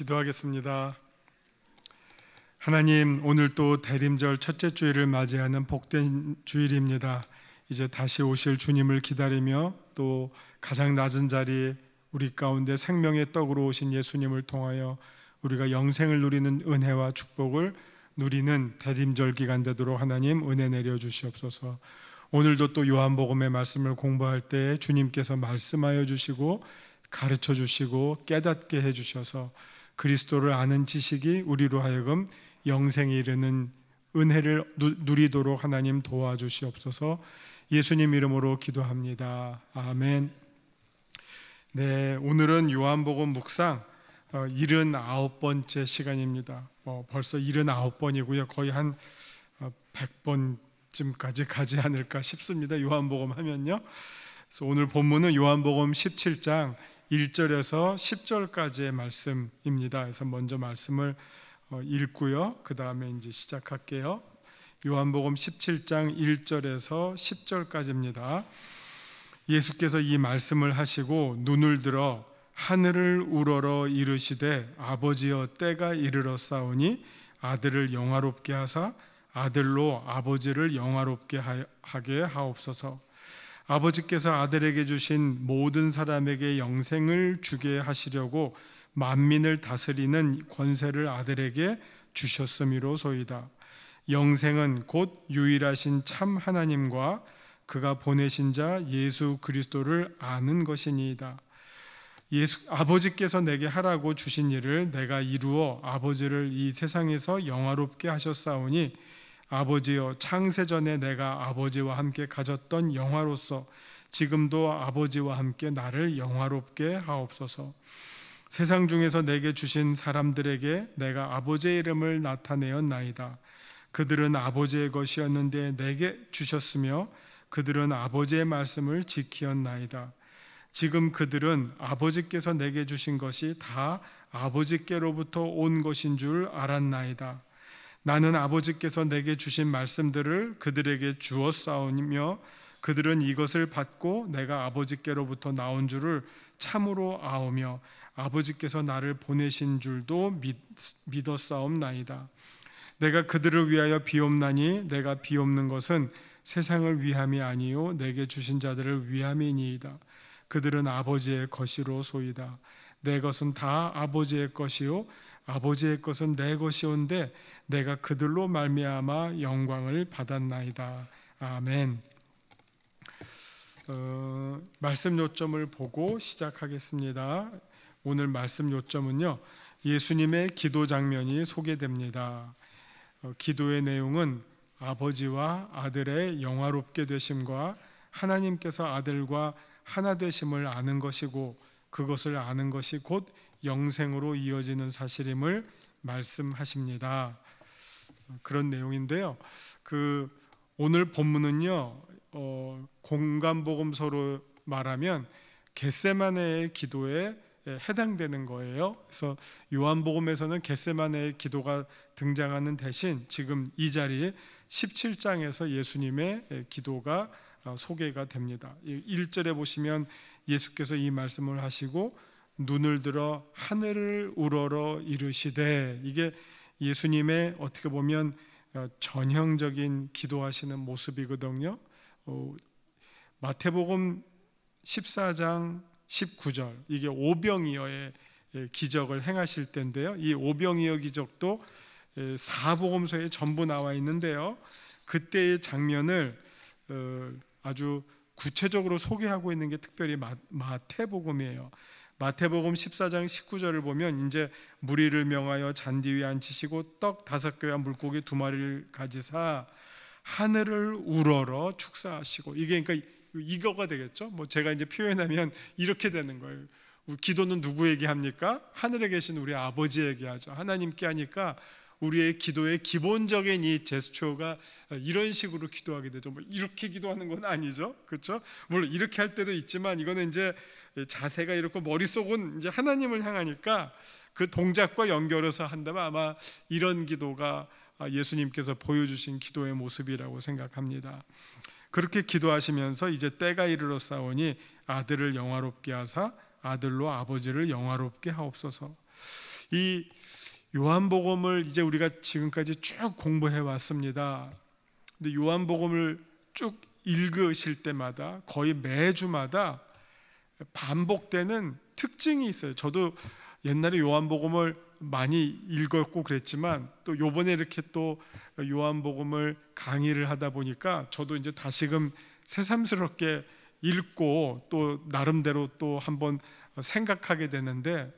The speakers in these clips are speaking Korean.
기도하겠습니다. 하나님, 오늘 또 대림절 첫째 주일을 맞이하는 복된 주일입니다. 이제 다시 오실 주님을 기다리며 또 가장 낮은 자리에 우리 가운데 생명의 떡으로 오신 예수님을 통하여 우리가 영생을 누리는 은혜와 축복을 누리는 대림절 기간 되도록 하나님 은혜 내려 주시옵소서. 오늘도 또 요한복음의 말씀을 공부할 때 주님께서 말씀하여 주시고 가르쳐 주시고 깨닫게 해 주셔서 그리스도를 아는 지식이 우리로 하여금 영생에 이르는 은혜를 누리도록 하나님 도와주시옵소서. 예수님 이름으로 기도합니다. 아멘. 네, 오늘은 요한복음 묵상 79번째 시간입니다. 벌써 79번이고요. 거의 한 100번쯤까지 가지 않을까 싶습니다. 요한복음 하면요. 그래서 오늘 본문은 요한복음 17장 1절에서 10절까지의 말씀입니다. 그래서 먼저 말씀을 읽고요. 그 다음에 이제 시작할게요. 요한복음 17장 1절에서 10절까지입니다. 예수께서 이 말씀을 하시고 눈을 들어 하늘을 우러러 이르시되 아버지여 때가 이르렀사오니 아들을 영화롭게 하사 아들로 아버지를 영화롭게 하게 하옵소서. 아버지께서 아들에게 주신 모든 사람에게 영생을 주게 하시려고 만민을 다스리는 권세를 아들에게 주셨음이로소이다. 영생은 곧 유일하신 참 하나님과 그가 보내신 자 예수 그리스도를 아는 것이니이다. 아버지께서 내게 하라고 주신 일을 내가 이루어 아버지를 이 세상에서 영화롭게 하셨사오니 아버지여, 창세전에 내가 아버지와 함께 가졌던 영화로서 지금도 아버지와 함께 나를 영화롭게 하옵소서. 세상 중에서 내게 주신 사람들에게 내가 아버지의 이름을 나타내었나이다. 그들은 아버지의 것이었는데 내게 주셨으며 그들은 아버지의 말씀을 지키었나이다. 지금 그들은 아버지께서 내게 주신 것이 다 아버지께로부터 온 것인 줄 알았나이다. 나는 아버지께서 내게 주신 말씀들을 그들에게 주었사오며 그들은 이것을 받고 내가 아버지께로부터 나온 줄을 참으로 아오며 아버지께서 나를 보내신 줄도 믿었사옵나이다. 내가 그들을 위하여 비옵나니 내가 비옵는 것은 세상을 위함이 아니요 내게 주신 자들을 위함이니이다. 그들은 아버지의 것이로소이다. 내 것은 다 아버지의 것이요 아버지의 것은 내 것이온데 내가 그들로 말미암아 영광을 받았나이다. 아멘. 말씀 요점을 보고 시작하겠습니다. 오늘 말씀 요점은요, 예수님의 기도 장면이 소개됩니다. 기도의 내용은 아버지와 아들의 영화롭게 되심과 하나님께서 아들과 하나 되심을 아는 것이고 그것을 아는 것이 곧 영생으로 이어지는 사실임을 말씀하십니다. 그런 내용인데요. 오늘 본문은요, 공간복음서로 말하면 겟세마네의 기도에 해당되는 거예요. 그래서 요한복음에서는 겟세마네의 기도가 등장하는 대신 지금 이 자리에 17장에서 예수님의 기도가 소개가 됩니다. 1절에 보시면 예수께서 이 말씀을 하시고 눈을 들어 하늘을 우러러 이르시되, 이게 예수님의 어떻게 보면 전형적인 기도하시는 모습이거든요. 마태복음 14장 19절, 이게 오병이어의 기적을 행하실 때인데요. 이 오병이어 기적도 사복음서에 전부 나와 있는데요. 그때의 장면을 아주 구체적으로 소개하고 있는 게 특별히 마태복음이에요. 마태복음 14장 19절을 보면 이제 무리를 명하여 잔디 위에 앉히시고 떡 5개와 물고기 2마리를 가지사 하늘을 우러러 축사하시고, 이게 그러니까 이거가 되겠죠. 제가 이제 표현하면 이렇게 되는 거예요. 기도는 누구에게 합니까? 하늘에 계신 우리 아버지에게 하죠. 하나님께 하니까 우리의 기도의 기본적인 이 제스처가 이런 식으로 기도하게 되죠. 이렇게 기도하는 건 아니죠, 그렇죠? 물론 이렇게 할 때도 있지만 이거는 이제 자세가 이렇고 머릿속은 이제 하나님을 향하니까 그 동작과 연결해서 한다면 아마 이런 기도가 예수님께서 보여주신 기도의 모습이라고 생각합니다. 그렇게 기도하시면서 이제 때가 이르렀사오니 아들을 영화롭게 하사 아들로 아버지를 영화롭게 하옵소서. 이 요한복음을 이제 우리가 지금까지 쭉 공부해 왔습니다. 근데 요한복음을 쭉 읽으실 때마다 거의 매주마다 반복되는 특징이 있어요. 저도 옛날에 요한복음을 많이 읽었고 그랬지만 또 요번에 이렇게 또 요한복음을 강의를 하다 보니까 저도 이제 다시금 새삼스럽게 읽고 또 나름대로 또 한번 생각하게 되는데,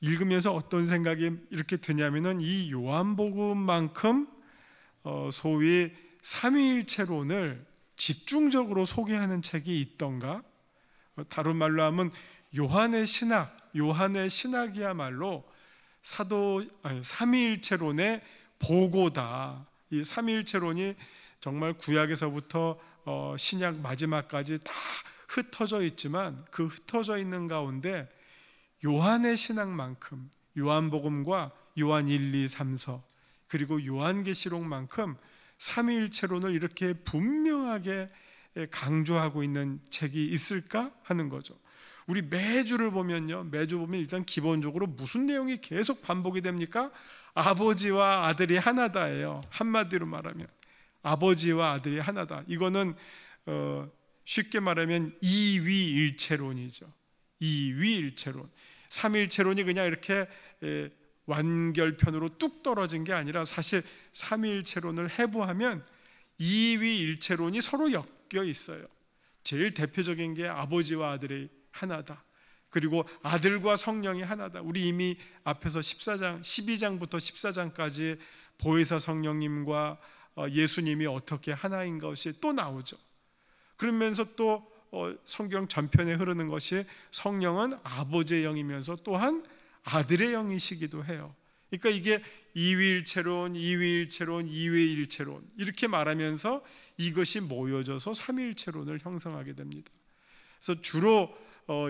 읽으면서 어떤 생각이 이렇게 드냐면은 이 요한복음만큼 소위 삼위일체론을 집중적으로 소개하는 책이 있던가? 다른 말로 하면 요한의 신학이야말로 삼위일체론의 보고다. 이 삼위일체론이 정말 구약에서부터 신약 마지막까지 다 흩어져 있지만 그 흩어져 있는 가운데 요한의 신학만큼, 요한복음과 요한 1, 2, 3서 그리고 요한계시록만큼 삼위일체론을 이렇게 분명하게 강조하고 있는 책이 있을까 하는 거죠. 우리 매주 보면 일단 기본적으로 무슨 내용이 계속 반복이 됩니까? 아버지와 아들이 하나다예요. 한마디로 말하면 아버지와 아들이 하나다. 이거는 쉽게 말하면 이위일체론이죠. 이위일체론. 삼위일체론이 그냥 이렇게 완결편으로 뚝 떨어진 게 아니라 사실 삼위일체론을 해부하면 이위일체론이 서로 엮여 있어요. 제일 대표적인 게 아버지와 아들이 하나다. 그리고 아들과 성령이 하나다. 우리 이미 앞에서 12장부터 14장까지 보혜사 성령님과 예수님이 어떻게 하나인 것이 또 나오죠. 그러면서 또 성경 전편에 흐르는 것이 성령은 아버지의 영이면서 또한 아들의 영이시기도 해요. 그러니까 이게 이위일체론 이렇게 말하면서 이것이 모여져서 삼위일체론을 형성하게 됩니다. 그래서 주로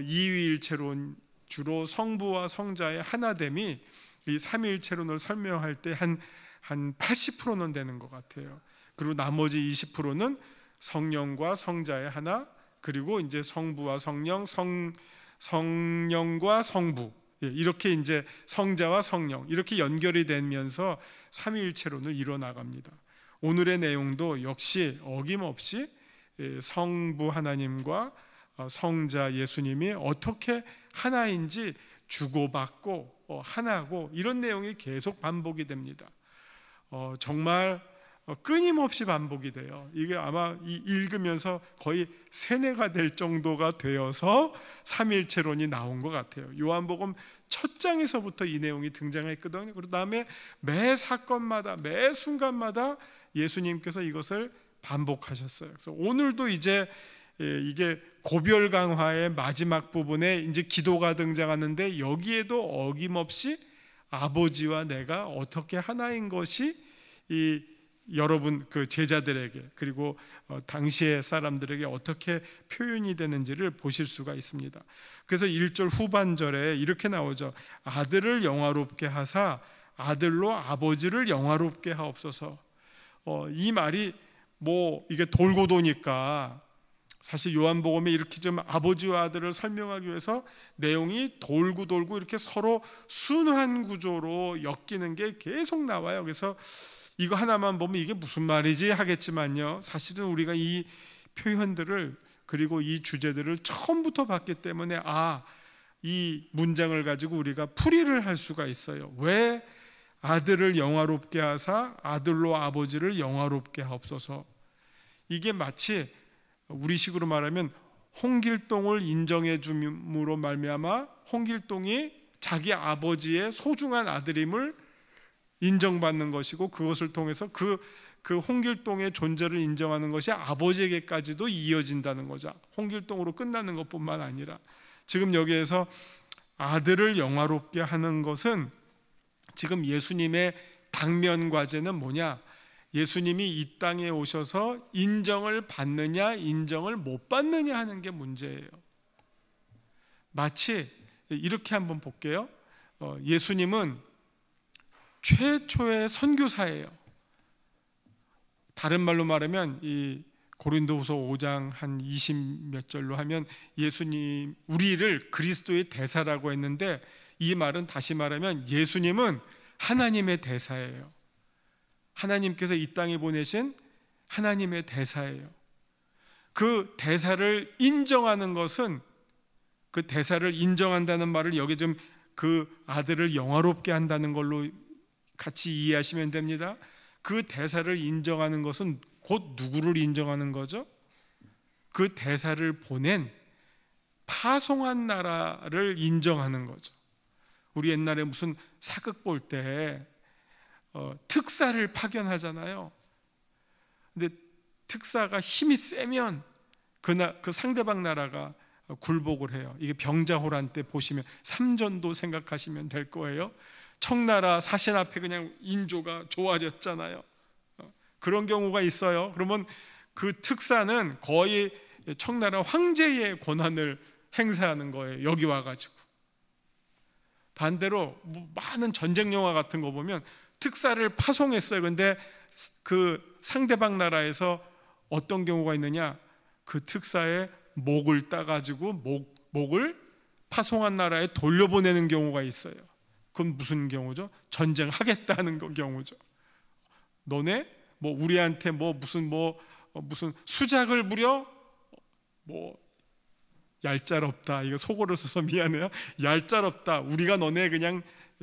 이위일체론, 주로 성부와 성자의 하나됨이 이 삼위일체론을 설명할 때 한 80%는 되는 것 같아요. 그리고 나머지 20%는 성령과 성자의 하나, 그리고 이제 성부와 성령, 성령과 성부, 이렇게 이제 성자와 성령 이렇게 연결이 되면서 삼위일체론을 이뤄 나갑니다. 오늘의 내용도 역시 어김없이 성부 하나님과 성자 예수님이 어떻게 하나인지 주고받고 하나고, 이런 내용이 계속 반복이 됩니다. 정말 끊임없이 반복이 돼요. 이게 아마 읽으면서 거의 세뇌가 될 정도가 되어서 삼위일체론이 나온 것 같아요. 요한복음 첫 장에서부터 이 내용이 등장했거든요. 그 다음에 매 사건마다, 매 순간마다 예수님께서 이것을 반복하셨어요. 그래서 오늘도 이제 이게 고별강화의 마지막 부분에 이제 기도가 등장하는데, 여기에도 어김없이 아버지와 내가 어떻게 하나인 것이 이 여러분 그 제자들에게 그리고 당시의 사람들에게 어떻게 표현이 되는지를 보실 수가 있습니다. 그래서 1절 후반절에 이렇게 나오죠. 아들을 영화롭게 하사 아들로 아버지를 영화롭게 하옵소서. 이 말이 뭐 이게 돌고 도니까 사실 요한복음에 이렇게 좀 아버지와 아들을 설명하기 위해서 내용이 돌고 이렇게 서로 순환 구조로 엮이는 게 계속 나와요. 그래서 이거 하나만 보면 이게 무슨 말이지 하겠지만요, 사실은 우리가 이 표현들을 그리고 이 주제들을 처음부터 봤기 때문에 이 문장을 가지고 우리가 풀이를 할 수가 있어요. 왜 아들을 영화롭게 하사 아들로 아버지를 영화롭게 하옵소서. 이게 마치 우리식으로 말하면 홍길동을 인정해 줌으로 말미암아 홍길동이 자기 아버지의 소중한 아들임을 인정받는 것이고, 그것을 통해서 그 홍길동의 존재를 인정하는 것이 아버지에게까지도 이어진다는 거죠. 홍길동으로 끝나는 것뿐만 아니라 지금 여기에서 아들을 영화롭게 하는 것은 지금 예수님의 당면 과제는 뭐냐? 예수님이 이 땅에 오셔서 인정을 받느냐 인정을 못 받느냐 하는 게 문제예요. 마치 이렇게 한번 볼게요. 예수님은 최초의 선교사예요. 다른 말로 말하면 이 고린도후서 5장 한 20몇 절로 하면 예수님 우리를 그리스도의 대사라고 했는데, 이 말은 다시 말하면 예수님은 하나님의 대사예요. 하나님께서 이 땅에 보내신 하나님의 대사예요. 그 대사를 인정하는 것은, 그 대사를 인정한다는 말을 여기 좀 그 아들을 영화롭게 한다는 걸로 같이 이해하시면 됩니다. 그 대사를 인정하는 것은 곧 누구를 인정하는 거죠? 그 대사를 보낸 파송한 나라를 인정하는 거죠. 우리 옛날에 무슨 사극 볼 때 특사를 파견하잖아요. 근데 특사가 힘이 세면 그 상대방 나라가 굴복을 해요. 이게 병자호란 때 보시면 삼전도 생각하시면 될 거예요. 청나라 사신 앞에 그냥 인조가 조아렸잖아요. 그런 경우가 있어요. 그러면 그 특사는 거의 청나라 황제의 권한을 행사하는 거예요. 여기 와가지고. 반대로 많은 전쟁 영화 같은 거 보면 특사를 파송했어요. 근데 그 상대방 나라에서 어떤 경우가 있느냐, 그 특사의 목을 따가지고 목을 파송한 나라에 돌려보내는 경우가 있어요. 그건 무슨 경우죠? 전쟁하겠다는 경우죠. 너네 뭐 우리한테 무슨 수작을 부려? 얄짤없다. 이거 속어를 써서 미안해요. 얄짤없다. 우리가 너네 그냥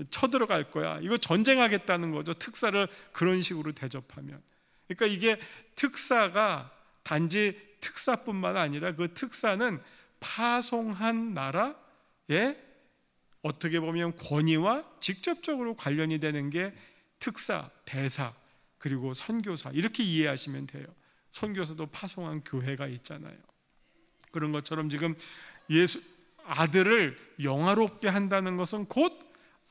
쳐들어갈 거야. 이거 전쟁하겠다는 거죠. 특사를 그런 식으로 대접하면. 그러니까 이게 특사가 단지 특사뿐만 아니라 그 특사는 파송한 나라에 어떻게 보면 권위와 직접적으로 관련이 되는 게 특사, 대사, 그리고 선교사, 이렇게 이해하시면 돼요. 선교사도 파송한 교회가 있잖아요. 그런 것처럼 지금 아들을 영화롭게 한다는 것은 곧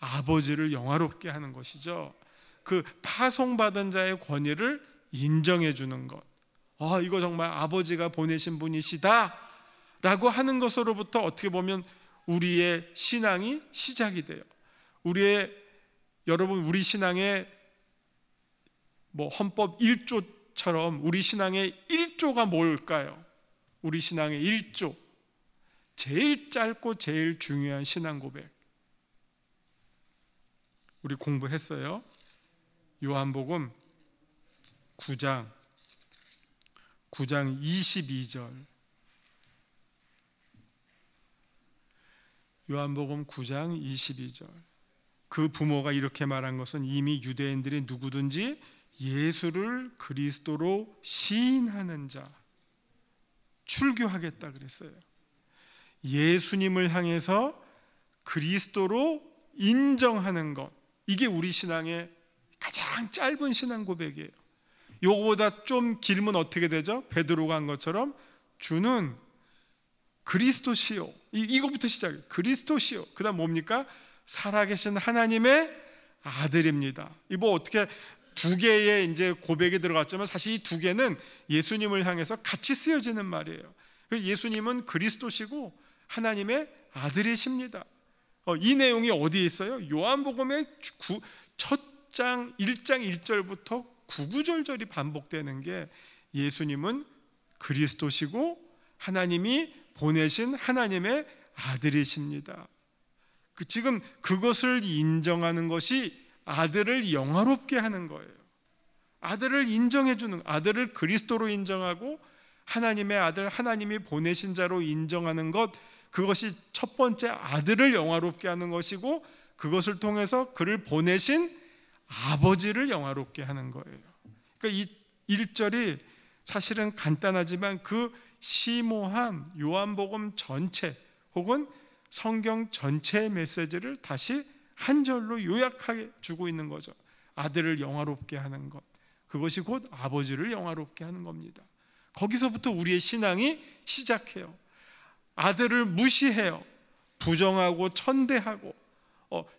아버지를 영화롭게 하는 것이죠. 그 파송받은 자의 권위를 인정해 주는 것. 이거 정말 아버지가 보내신 분이시다 라고 하는 것으로부터 어떻게 보면 우리의 신앙이 시작이 돼요. 여러분, 우리 신앙의 헌법 1조처럼 우리 신앙의 1조가 뭘까요? 우리 신앙의 1조, 제일 짧고 제일 중요한 신앙 고백, 우리 공부했어요. 요한복음 9장 22절. 요한복음 9장 22절. 그 부모가 이렇게 말한 것은 이미 유대인들이 누구든지 예수를 그리스도로 시인하는 자, 출교하겠다 그랬어요. 예수님을 향해서 그리스도로 인정하는 것, 이게 우리 신앙의 가장 짧은 신앙 고백이에요. 요거보다 좀 길면 어떻게 되죠? 베드로가 한 것처럼 주는 그리스도시요, 이거부터 시작해요. 그리스도시요. 그 다음 뭡니까? 살아계신 하나님의 아들입니다. 이거 어떻게 두 개의 이제 고백이 들어갔지만 사실 이 두 개는 예수님을 향해서 같이 쓰여지는 말이에요. 예수님은 그리스도시고 하나님의 아들이십니다. 이 내용이 어디에 있어요? 요한복음의 첫 장 1장 1절부터 구구절절이 반복되는 게 예수님은 그리스도시고 하나님이 보내신 하나님의 아들이십니다. 지금 그것을 인정하는 것이 아들을 영화롭게 하는 거예요. 아들을 인정해 주는, 아들을 그리스도로 인정하고 하나님의 아들, 하나님이 보내신 자로 인정하는 것, 그것이 첫 번째 아들을 영화롭게 하는 것이고, 그것을 통해서 그를 보내신 아버지를 영화롭게 하는 거예요. 그러니까 이 1절이 사실은 간단하지만 그 심오한 요한복음 전체 혹은 성경 전체의 메시지를 다시 한 절로 요약해 주고 있는 거죠. 아들을 영화롭게 하는 것, 그것이 곧 아버지를 영화롭게 하는 겁니다. 거기서부터 우리의 신앙이 시작해요. 아들을 무시해요. 부정하고 천대하고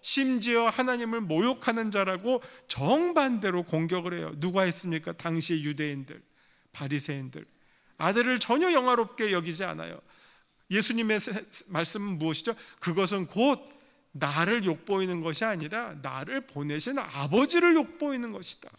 심지어 하나님을 모욕하는 자라고 정반대로 공격을 해요. 누가 했습니까? 당시의 유대인들, 바리새인들. 아들을 전혀 영화롭게 여기지 않아요. 예수님의 말씀은 무엇이죠? 그것은 곧 나를 욕보이는 것이 아니라 나를 보내신 아버지를 욕보이는 것이다.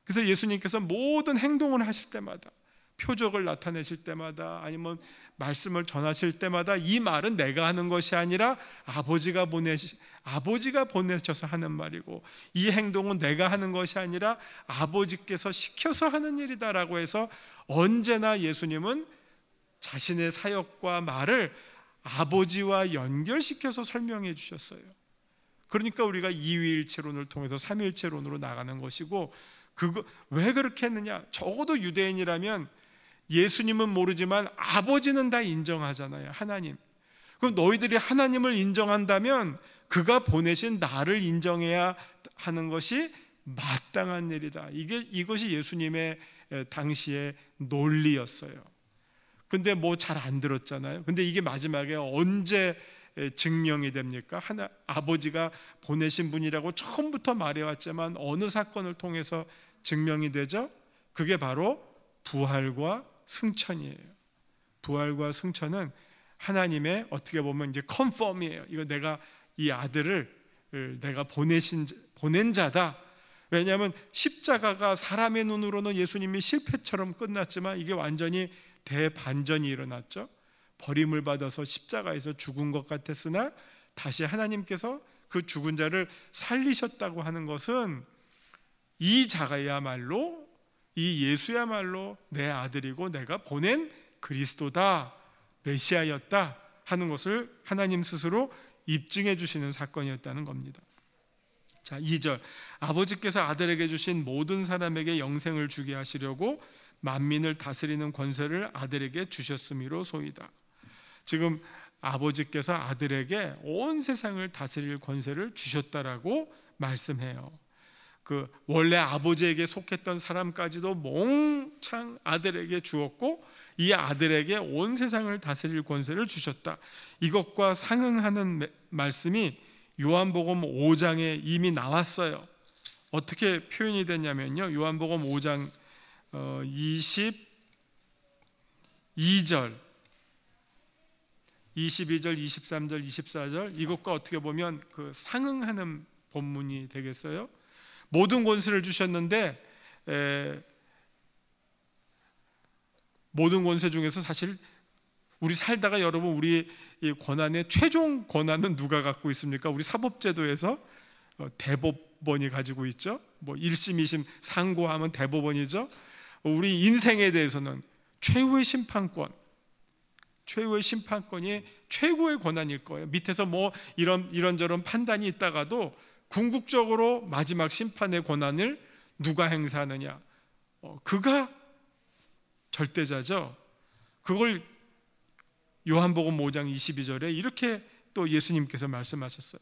그래서 예수님께서 모든 행동을 하실 때마다 표적을 나타내실 때마다, 아니면 말씀을 전하실 때마다 이 말은 내가 하는 것이 아니라 아버지가 보내셔서 하는 말이고, 이 행동은 내가 하는 것이 아니라 아버지께서 시켜서 하는 일이다라고 해서 언제나 예수님은 자신의 사역과 말을 아버지와 연결시켜서 설명해 주셨어요. 그러니까 우리가 이위일체론을 통해서 삼위일체론으로 나가는 것이고, 왜 그렇게 했느냐? 적어도 유대인이라면 예수님은 모르지만 아버지는 다 인정하잖아요. 하나님. 그럼 너희들이 하나님을 인정한다면 그가 보내신 나를 인정해야 하는 것이 마땅한 일이다. 이것이 예수님의 당시의 논리였어요. 근데 뭐 잘 안 들었잖아요. 근데 이게 마지막에 언제 증명이 됩니까? 아버지가 보내신 분이라고 처음부터 말해왔지만 어느 사건을 통해서 증명이 되죠? 그게 바로 부활과 승천이에요. 부활과 승천은 하나님의 어떻게 보면 이제 컨펌이에요. 이거 내가 이 아들을 내가 보낸 자다. 왜냐하면 십자가가 사람의 눈으로는 예수님이 실패처럼 끝났지만 이게 완전히 대반전이 일어났죠. 버림을 받아서 십자가에서 죽은 것 같았으나 다시 하나님께서 그 죽은 자를 살리셨다고 하는 것은 이 자가야말로, 이 예수야말로 내 아들이고 내가 보낸 그리스도다, 메시아였다 하는 것을 하나님 스스로 입증해 주시는 사건이었다는 겁니다. 자, 2절, 아버지께서 아들에게 주신 모든 사람에게 영생을 주게 하시려고 만민을 다스리는 권세를 아들에게 주셨음이로소이다. 지금 아버지께서 아들에게 온 세상을 다스릴 권세를 주셨다라고 말씀해요. 원래 아버지에게 속했던 사람까지도 몽창 아들에게 주었고, 이 아들에게 온 세상을 다스릴 권세를 주셨다. 이것과 상응하는 말씀이 요한복음 5장에 이미 나왔어요. 어떻게 표현이 됐냐면요, 요한복음 5장 22절, 23절, 24절, 이것과 어떻게 보면 상응하는 본문이 되겠어요. 모든 권세를 주셨는데 모든 권세 중에서 사실 우리 살다가 여러분, 우리 권한의 최종 권한은 누가 갖고 있습니까? 우리 사법제도에서 대법원이 가지고 있죠. 뭐 1심, 2심 상고하면 대법원이죠. 우리 인생에 대해서는 최후의 심판권이 최고의 권한일 거예요. 밑에서 뭐 이런저런 판단이 있다가도 궁극적으로 마지막 심판의 권한을 누가 행사하느냐? 그가 절대자죠. 그걸 요한복음 5장 22절에 이렇게 또 예수님께서 말씀하셨어요.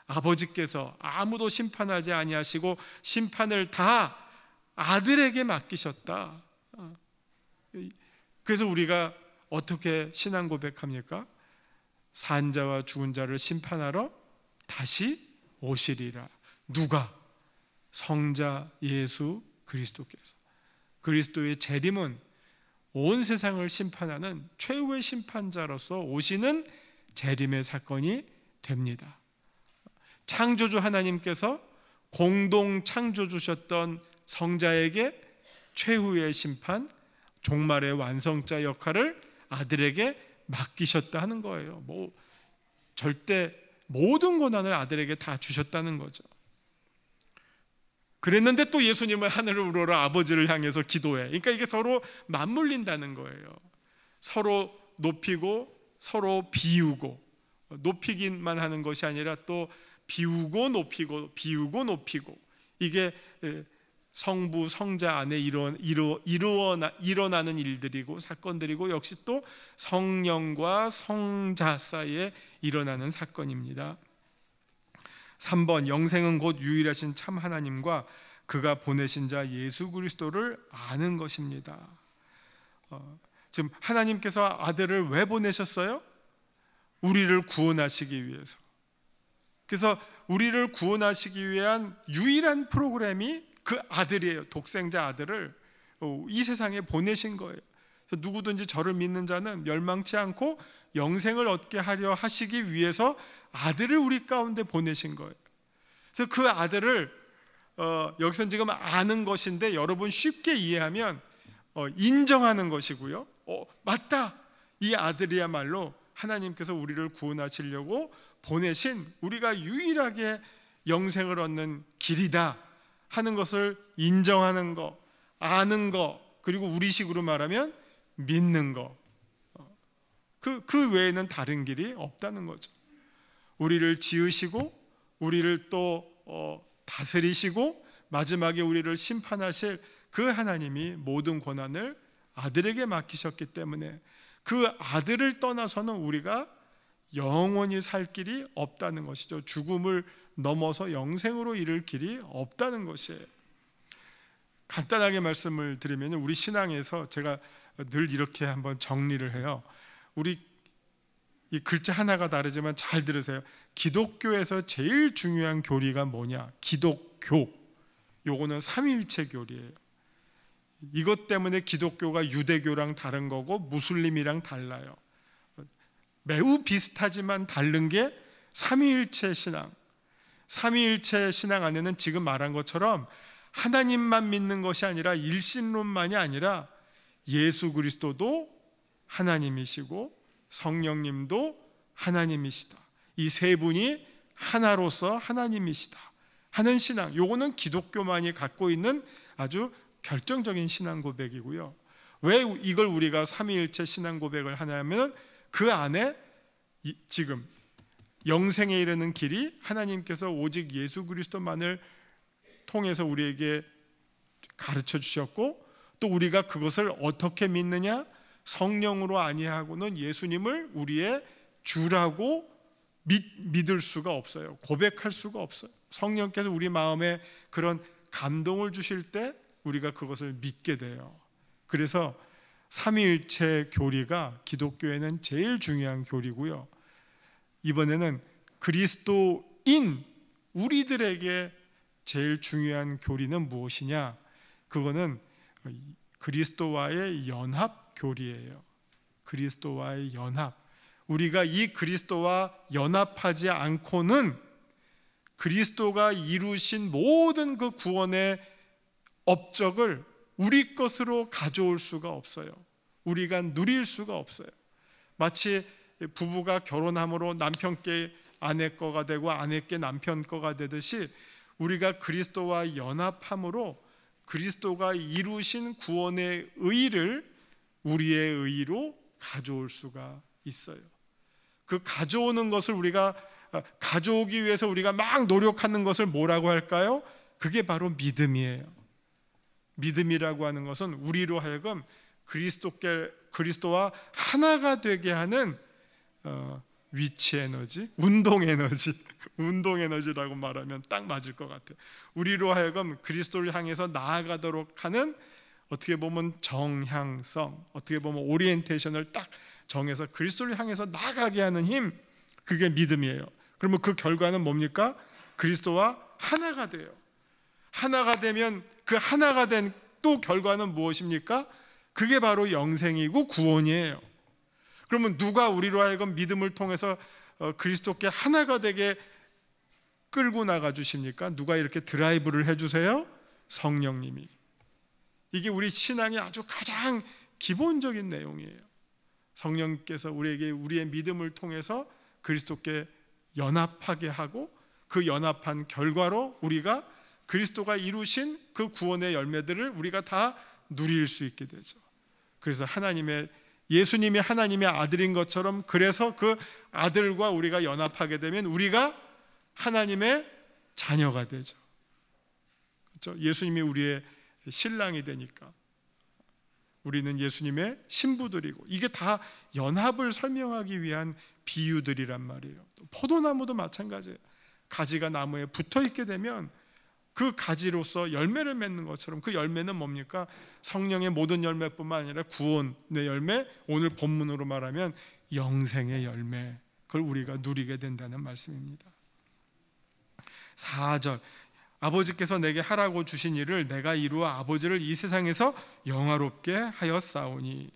아버지께서 아무도 심판하지 아니하시고 심판을 다 아들에게 맡기셨다. 그래서 우리가 어떻게 신앙 고백합니까? 산 자와 죽은 자를 심판하러 다시 오시리라. 누가? 성자 예수 그리스도께서. 그리스도의 재림은 온 세상을 심판하는 최후의 심판자로서 오시는 재림의 사건이 됩니다. 창조주 하나님께서 공동 창조주셨던 성자에게 최후의 심판, 종말의 완성자 역할을 아들에게 맡기셨다 하는 거예요. 절대 모든 권한을 아들에게 다 주셨다는 거죠. 그랬는데 또 예수님은 하늘을 우러러 아버지를 향해서 기도해. 그러니까 이게 서로 맞물린다는 거예요. 서로 높이고 서로 비우고, 높이기만 하는 것이 아니라 또 비우고 높이고, 비우고 높이고, 이게 성부 성자 안에 일어나는 일들이고 사건들이고, 역시 또 성령과 성자 사이에 일어나는 사건입니다. 3번, 영생은 곧 유일하신 참 하나님과 그가 보내신 자 예수 그리스도를 아는 것입니다. 지금 하나님께서 아들을 왜 보내셨어요? 우리를 구원하시기 위해서. 그래서 우리를 구원하시기 위한 유일한 프로그램이 그 아들이에요. 독생자 아들을 이 세상에 보내신 거예요. 그래서 누구든지 저를 믿는 자는 멸망치 않고 영생을 얻게 하려 하시기 위해서 아들을 우리 가운데 보내신 거예요. 그래서 그 아들을 여기서는 지금 아는 것인데, 여러분 쉽게 이해하면 인정하는 것이고요. 맞다, 이 아들이야말로 하나님께서 우리를 구원하시려고 보내신 우리가 유일하게 영생을 얻는 길이다 하는 것을 인정하는 것, 아는 것, 그리고 우리식으로 말하면 믿는 것, 그 외에는 다른 길이 없다는 거죠. 우리를 지으시고 우리를 또 다스리시고 마지막에 우리를 심판하실 그 하나님이 모든 권한을 아들에게 맡기셨기 때문에 그 아들을 떠나서는 우리가 영원히 살 길이 없다는 것이죠. 죽음을 넘어서 영생으로 이를 길이 없다는 것이에요. 간단하게 말씀을 드리면 우리 신앙에서 제가 늘 이렇게 한번 정리를 해요. 우리 이 글자 하나가 다르지만 잘 들으세요. 기독교에서 제일 중요한 교리가 뭐냐? 기독교. 요거는 삼위일체 교리예요. 이것 때문에 기독교가 유대교랑 다른 거고 무슬림이랑 달라요. 매우 비슷하지만 다른 게 삼위일체 신앙. 삼위일체 신앙 안에는 지금 말한 것처럼 하나님만 믿는 것이 아니라 일신론만이 아니라 예수 그리스도도 하나님이시고 성령님도 하나님이시다. 이 세 분이 하나로서 하나님이시다 하는 신앙, 요거는 기독교만이 갖고 있는 아주 결정적인 신앙 고백이고요. 왜 이걸 우리가 삼위일체 신앙 고백을 하냐면 그 안에 지금 영생에 이르는 길이 하나님께서 오직 예수 그리스도만을 통해서 우리에게 가르쳐 주셨고, 또 우리가 그것을 어떻게 믿느냐? 성령으로 아니하고는 예수님을 우리의 주라고 믿을 수가 없어요. 고백할 수가 없어요. 성령께서 우리 마음에 그런 감동을 주실 때 우리가 그것을 믿게 돼요. 그래서 삼위일체 교리가 기독교에는 제일 중요한 교리고요. 이번에는 그리스도인 우리들에게 제일 중요한 교리는 무엇이냐? 그거는 그리스도와의 연합 교리예요. 그리스도와의 연합. 우리가 이 그리스도와 연합하지 않고는 그리스도가 이루신 모든 그 구원의 업적을 우리 것으로 가져올 수가 없어요. 우리가 누릴 수가 없어요. 마치 부부가 결혼함으로 남편께 아내 거가 되고 아내께 남편 거가 되듯이 우리가 그리스도와 연합함으로 그리스도가 이루신 구원의 의를 우리의 의로 가져올 수가 있어요. 그 가져오는 것을 우리가 가져오기 위해서 우리가 막 노력하는 것을 뭐라고 할까요? 그게 바로 믿음이에요. 믿음이라고 하는 것은 우리로 하여금 그리스도와 하나가 되게 하는 위치 에너지, 운동 에너지라고 말하면 딱 맞을 것 같아요. 우리로 하여금 그리스도를 향해서 나아가도록 하는, 어떻게 보면 정향성, 어떻게 보면 오리엔테이션을 딱 정해서 그리스도를 향해서 나아가게 하는 힘, 그게 믿음이에요. 그러면 그 결과는 뭡니까? 그리스도와 하나가 돼요. 하나가 되면 그 하나가 된 또 결과는 무엇입니까? 그게 바로 영생이고 구원이에요. 그러면 누가 우리로 하여금 믿음을 통해서 그리스도께 하나가 되게 끌고 나가 주십니까? 누가 이렇게 드라이브를 해주세요? 성령님이. 이게 우리 신앙의 아주 가장 기본적인 내용이에요. 성령께서 우리에게 우리의 믿음을 통해서 그리스도께 연합하게 하고 그 연합한 결과로 우리가 그리스도가 이루신 그 구원의 열매들을 우리가 다 누릴 수 있게 되죠. 그래서 예수님이 하나님의 아들인 것처럼, 그래서 그 아들과 우리가 연합하게 되면 우리가 하나님의 자녀가 되죠. 그렇죠? 예수님이 우리의 신랑이 되니까 우리는 예수님의 신부들이고, 이게 다 연합을 설명하기 위한 비유들이란 말이에요. 포도나무도 마찬가지예요. 가지가 나무에 붙어 있게 되면 그 가지로서 열매를 맺는 것처럼, 그 열매는 뭡니까? 성령의 모든 열매뿐만 아니라 구원의 열매, 오늘 본문으로 말하면 영생의 열매, 그걸 우리가 누리게 된다는 말씀입니다. 4절, 아버지께서 내게 하라고 주신 일을 내가 이루어 아버지를 이 세상에서 영화롭게 하였사오니.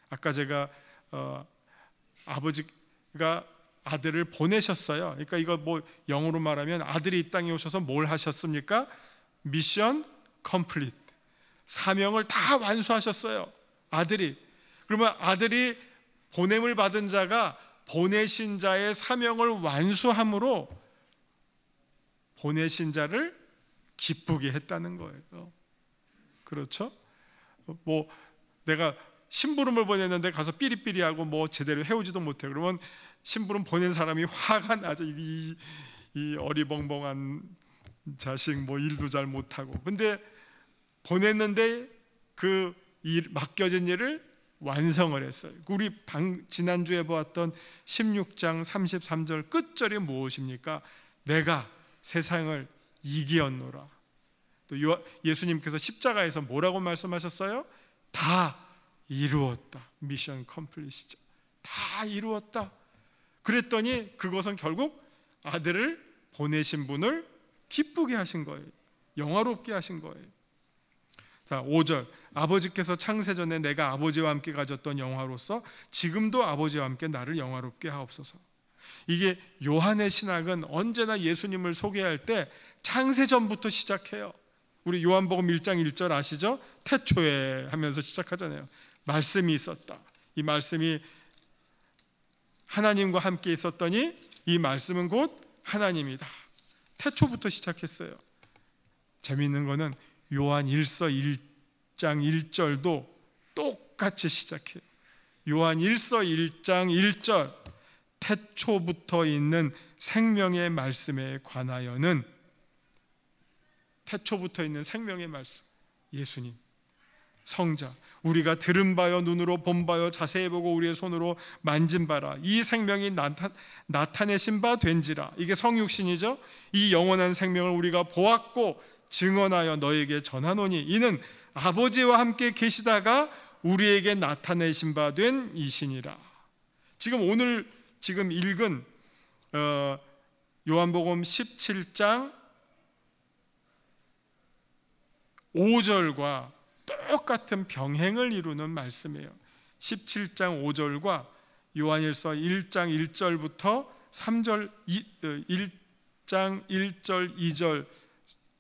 아까 제가 아버지가 아들을 보내셨어요. 그러니까 이거 뭐 영어로 말하면 아들이 이 땅에 오셔서 뭘 하셨습니까? 미션 컴플리트. 사명을 다 완수하셨어요, 아들이. 그러면 아들이 보냄을 받은 자가 보내신 자의 사명을 완수함으로 보내신 자를 기쁘게 했다는 거예요. 그렇죠? 뭐 내가 심부름을 보냈는데 가서 삐리삐리하고 뭐 제대로 해오지도 못해. 그러면 심부름 보낸 사람이 화가 나죠. 이 어리벙벙한 자식 뭐 일도 잘 못하고. 근데 보냈는데 그 맡겨진 일을 완성을 했어요. 우리 지난주에 보았던 16장 33절 끝절이 무엇입니까? 내가 세상을 이기었노라. 또 예수님께서 십자가에서 뭐라고 말씀하셨어요? 다 이루었다. 미션 컴플릿이죠. 다 이루었다. 그랬더니 그것은 결국 아들을 보내신 분을 기쁘게 하신 거예요. 영화롭게 하신 거예요. 자, 5절. 아버지께서 창세전에 내가 아버지와 함께 가졌던 영화로서 지금도 아버지와 함께 나를 영화롭게 하옵소서. 이게 요한의 신학은 언제나 예수님을 소개할 때 창세전부터 시작해요. 우리 요한복음 1장 1절 아시죠? 태초에 하면서 시작하잖아요. 말씀이 있었다. 이 말씀이 하나님과 함께 있었더니 이 말씀은 곧 하나님이다. 태초부터 시작했어요. 재미있는 거는 요한 1서 1장 1절도 똑같이 시작해요. 요한 1서 1장 1절 태초부터 있는 생명의 말씀에 관하여는, 태초부터 있는 생명의 말씀, 예수님, 성자, 우리가 들은 바요 눈으로 본 바요 자세히 보고 우리의 손으로 만진 바라. 이 생명이 나타내신 바 된지라. 이게 성육신이죠. 이 영원한 생명을 우리가 보았고 증언하여 너에게 전하노니 이는 아버지와 함께 계시다가 우리에게 나타내신 바 된 이신이라. 오늘 읽은 요한복음 17장 5절과 똑같은 병행을 이루는 말씀이에요. 17장 5절과 요한일서 1장 1절부터 3절 1장 1절 2절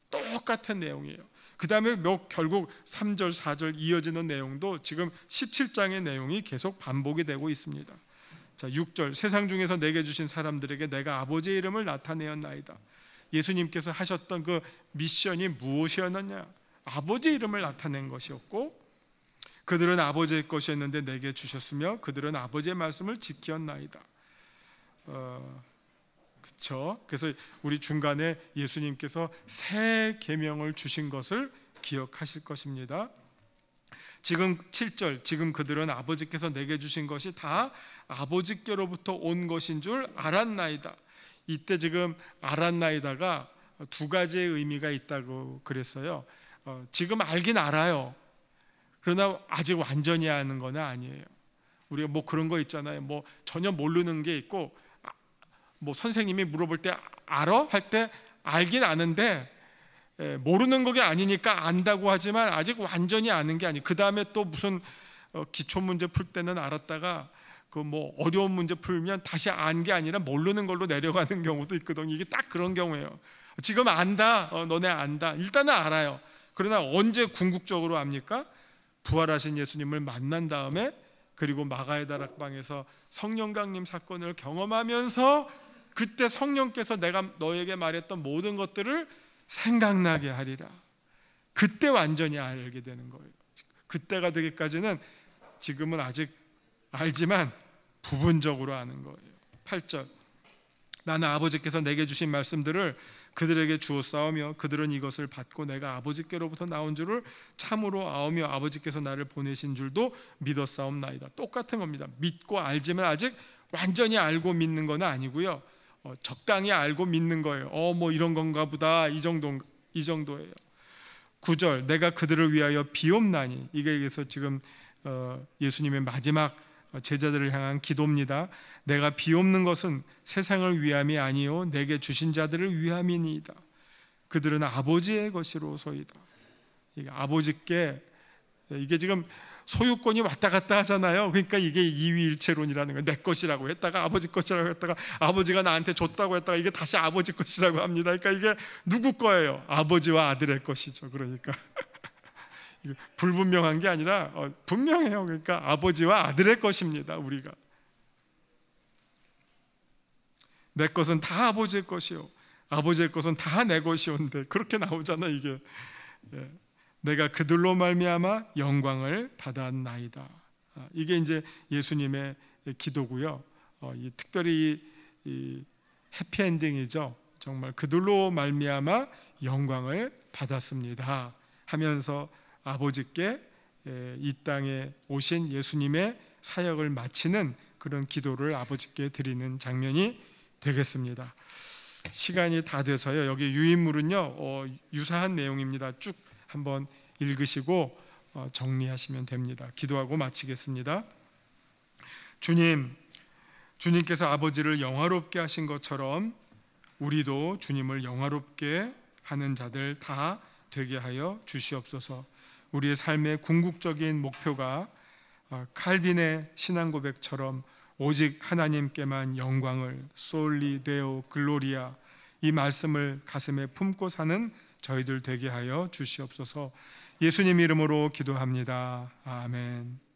똑같은 내용이에요. 그 다음에 결국 3절 4절 이어지는 내용도 지금 17장의 내용이 계속 반복이 되고 있습니다. 자, 6절. 세상 중에서 내게 주신 사람들에게 내가 아버지의 이름을 나타내었나이다. 예수님께서 하셨던 그 미션이 무엇이었느냐? 아버지의 이름을 나타낸 것이었고, 그들은 아버지의 것이었는데 내게 주셨으며 그들은 아버지의 말씀을 지켰나이다. 그렇죠? 그래서 우리 중간에 예수님께서 새 계명을 주신 것을 기억하실 것입니다. 지금 7절. 지금 그들은 아버지께서 내게 주신 것이 다 아버지께로부터 온 것인 줄 알았나이다. 이때 지금 알았나이다가 두 가지의 의미가 있다고 그랬어요. 지금 알긴 알아요. 그러나 아직 완전히 아는 건 아니에요. 우리가 뭐 그런 거 있잖아요. 뭐 전혀 모르는 게 있고, 뭐 선생님이 물어볼 때 알아? 할 때 알긴 아는데 모르는 게 아니니까 안다고 하지만 아직 완전히 아는 게 아니에요. 그 다음에 또 무슨 기초 문제 풀 때는 알았다가 그 뭐 어려운 문제 풀면 다시 안 게 아니라 모르는 걸로 내려가는 경우도 있거든요. 이게 딱 그런 경우예요. 지금 안다. 너네 안다. 일단은 알아요. 그러나 언제 궁극적으로 압니까? 부활하신 예수님을 만난 다음에, 그리고 마가의 다락방에서 성령 강림 사건을 경험하면서 그때 성령께서 내가 너에게 말했던 모든 것들을 생각나게 하리라. 그때 완전히 알게 되는 거예요. 그때가 되기까지는 지금은 아직 알지만 부분적으로 아는 거예요. 8절. 나는 아버지께서 내게 주신 말씀들을 그들에게 주었사오며 그들은 이것을 받고 내가 아버지께로부터 나온 줄을 참으로 아오며 아버지께서 나를 보내신 줄도 믿었사옵나이다. 똑같은 겁니다. 믿고 알지만 아직 완전히 알고 믿는 건 아니고요. 적당히 알고 믿는 거예요. 뭐 이런 건가 보다, 이 정도예요. 9절. 내가 그들을 위하여 비옵나니. 이게 그래서 지금 예수님의 마지막 제자들을 향한 기도입니다. 내가 비옵는 것은 세상을 위함이 아니요 내게 주신 자들을 위함이니이다. 그들은 아버지의 것이로소이다. 이게 아버지께, 이게 지금 소유권이 왔다 갔다 하잖아요. 그러니까 이게 이위일체론이라는 거예요. 내 것이라고 했다가 아버지 것이라고 했다가 아버지가 나한테 줬다고 했다가 이게 다시 아버지 것이라고 합니다. 그러니까 이게 누구 거예요? 아버지와 아들의 것이죠. 그러니까 불분명한 게 아니라 분명해요. 그러니까 아버지와 아들의 것입니다. 우리가 내 것은 다 아버지의 것이요 아버지의 것은 다 내 것이온데 그렇게 나오잖아. 이게 내가 그들로 말미암아 영광을 받았나이다. 이게 이제 예수님의 기도고요. 특별히 이 해피엔딩이죠. 정말 그들로 말미암아 영광을 받았습니다 하면서 아버지께 이 땅에 오신 예수님의 사역을 마치는 그런 기도를 아버지께 드리는 장면이 되겠습니다. 시간이 다 돼서요. 여기 유인물은요 유사한 내용입니다. 쭉 한번 읽으시고 정리하시면 됩니다. 기도하고 마치겠습니다. 주님께서 아버지를 영화롭게 하신 것처럼 우리도 주님을 영화롭게 하는 자들 다 되게 하여 주시옵소서. 우리의 삶의 궁극적인 목표가 칼빈의 신앙 고백처럼 오직 하나님께만 영광을 솔리 데오 글로리아 이 말씀을 가슴에 품고 사는 저희들 되게 하여 주시옵소서. 예수님 이름으로 기도합니다. 아멘.